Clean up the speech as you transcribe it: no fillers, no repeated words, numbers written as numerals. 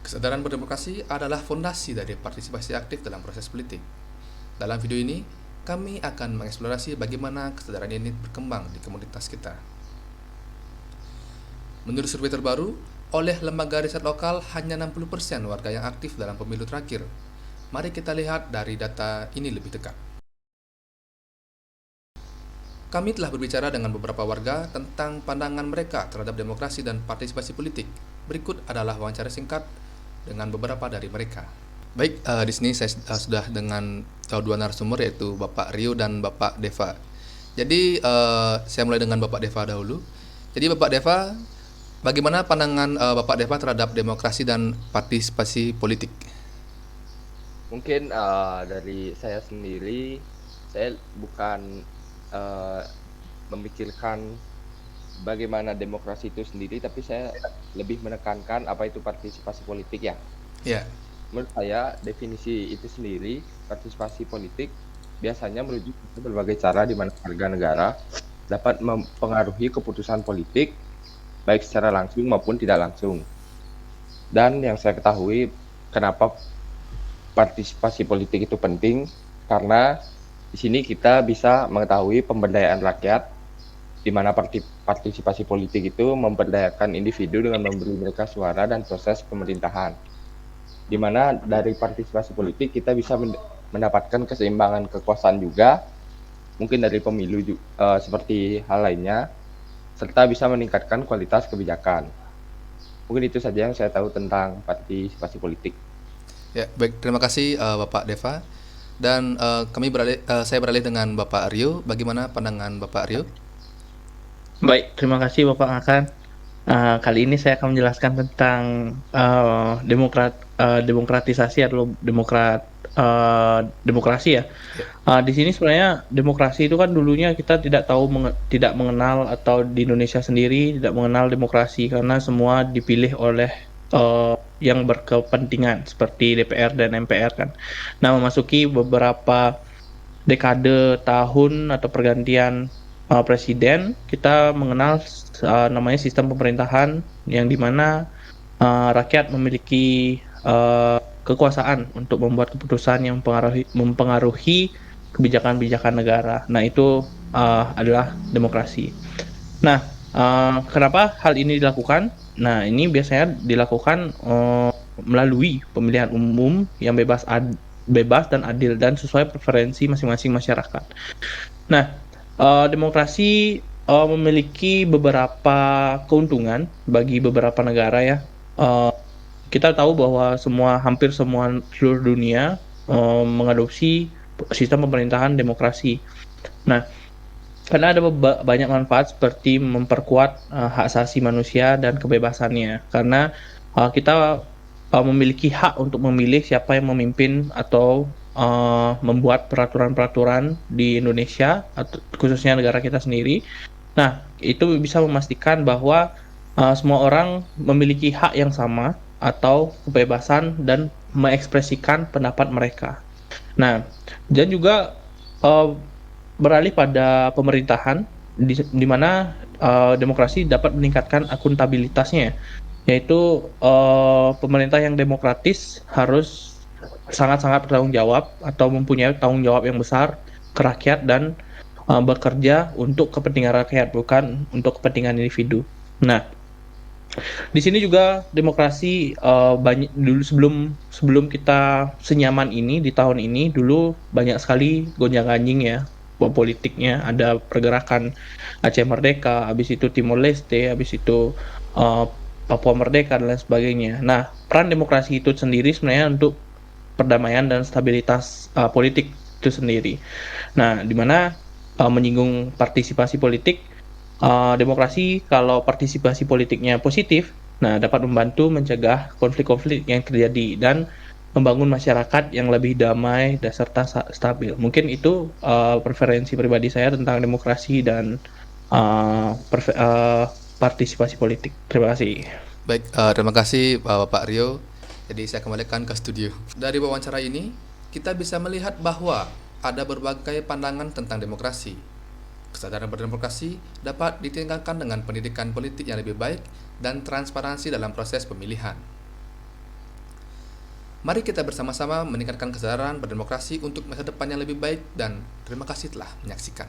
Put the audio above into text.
Kesadaran berdemokrasi adalah fondasi dari partisipasi aktif dalam proses politik. Dalam video ini, kami akan mengeksplorasi bagaimana kesadaran ini berkembang di komunitas kita. Menurut survei terbaru, oleh lembaga riset lokal, hanya 60% warga yang aktif dalam pemilu terakhir. Mari kita lihat dari data ini lebih dekat. Kami telah berbicara dengan beberapa warga tentang pandangan mereka terhadap demokrasi dan partisipasi politik. Berikut adalah wawancara singkat dengan beberapa dari mereka. Baik, di sini saya sudah dengan dua narasumber, yaitu Bapak Rio dan Bapak Deva. Jadi saya mulai dengan Bapak Deva dahulu. Jadi Bapak Deva, bagaimana pandangan Bapak Deva terhadap demokrasi dan partisipasi politik? Mungkin dari saya sendiri, saya bukan memikirkan bagaimana demokrasi itu sendiri, tapi saya lebih menekankan apa itu partisipasi politik ya. Ya, Menurut saya, definisi itu sendiri, partisipasi politik, biasanya merujuk ke berbagai cara di mana warga negara dapat mempengaruhi keputusan politik, baik secara langsung maupun tidak langsung. Dan yang saya ketahui, kenapa partisipasi politik itu penting, karena di sini kita bisa mengetahui pemberdayaan rakyat, di mana partisipasi politik itu memberdayakan individu dengan memberi mereka suara dan proses pemerintahan. Di mana dari partisipasi politik kita bisa mendapatkan keseimbangan kekuasaan juga, mungkin dari pemilu seperti hal lainnya, serta bisa meningkatkan kualitas kebijakan. Mungkin itu saja yang saya tahu tentang partisipasi politik. ya, baik. Terima kasih Bapak Deva. Dan saya beralih dengan Bapak Rio. Bagaimana pandangan Bapak Rio? Baik, terima kasih Bapak Akan. Kali ini saya akan menjelaskan tentang demokratisasi atau demokrasi ya. Ya. Di sini sebenarnya demokrasi itu kan dulunya kita tidak mengenal, atau di Indonesia sendiri tidak mengenal demokrasi karena semua dipilih oleh yang berkepentingan seperti DPR dan MPR kan. Nah, memasuki beberapa dekade tahun atau pergantian presiden, kita mengenal namanya sistem pemerintahan yang dimana rakyat memiliki kekuasaan untuk membuat keputusan yang mempengaruhi kebijakan-kebijakan negara. Nah, itu adalah demokrasi. Nah, kenapa hal ini dilakukan? Nah, ini biasanya dilakukan melalui pemilihan umum yang bebas dan adil dan sesuai preferensi masing-masing masyarakat. Nah, demokrasi memiliki beberapa keuntungan bagi beberapa negara ya. Eh, kita tahu bahwa hampir semua seluruh dunia mengadopsi sistem pemerintahan demokrasi. Nah, karena ada banyak manfaat seperti memperkuat hak asasi manusia dan kebebasannya. Karena kita memiliki hak untuk memilih siapa yang memimpin atau membuat peraturan-peraturan di Indonesia, atau khususnya negara kita sendiri. Nah, itu bisa memastikan bahwa semua orang memiliki hak yang sama atau kebebasan dan mengekspresikan pendapat mereka. Nah, dan juga uh, beralih pada pemerintahan, di mana demokrasi dapat meningkatkan akuntabilitasnya, yaitu pemerintah yang demokratis harus sangat-sangat bertanggung jawab atau mempunyai tanggung jawab yang besar ke rakyat dan bekerja untuk kepentingan rakyat, bukan untuk kepentingan individu. Nah, di sini juga demokrasi banyak dulu, sebelum kita senyaman ini di tahun ini, dulu banyak sekali gonjang-ganjing ya politiknya. Ada pergerakan Aceh Merdeka, habis itu Timor Leste, habis itu uh, Papua Merdeka dan lain sebagainya. Nah, peran demokrasi itu sendiri sebenarnya untuk perdamaian dan stabilitas politik itu sendiri. Nah, di mana menyinggung partisipasi politik, demokrasi kalau partisipasi politiknya positif, nah dapat membantu mencegah konflik-konflik yang terjadi dan membangun masyarakat yang lebih damai dan serta stabil. Mungkin itu preferensi pribadi saya tentang demokrasi dan partisipasi politik. Terima kasih. Baik, terima kasih Bapak Rio. Jadi saya kembalikan ke studio. Dari wawancara ini, kita bisa melihat bahwa ada berbagai pandangan tentang demokrasi. Kesadaran berdemokrasi dapat ditingkatkan dengan pendidikan politik yang lebih baik dan transparansi dalam proses pemilihan. Mari kita bersama-sama meningkatkan kesadaran berdemokrasi untuk masa depan yang lebih baik, dan terima kasih telah menyaksikan.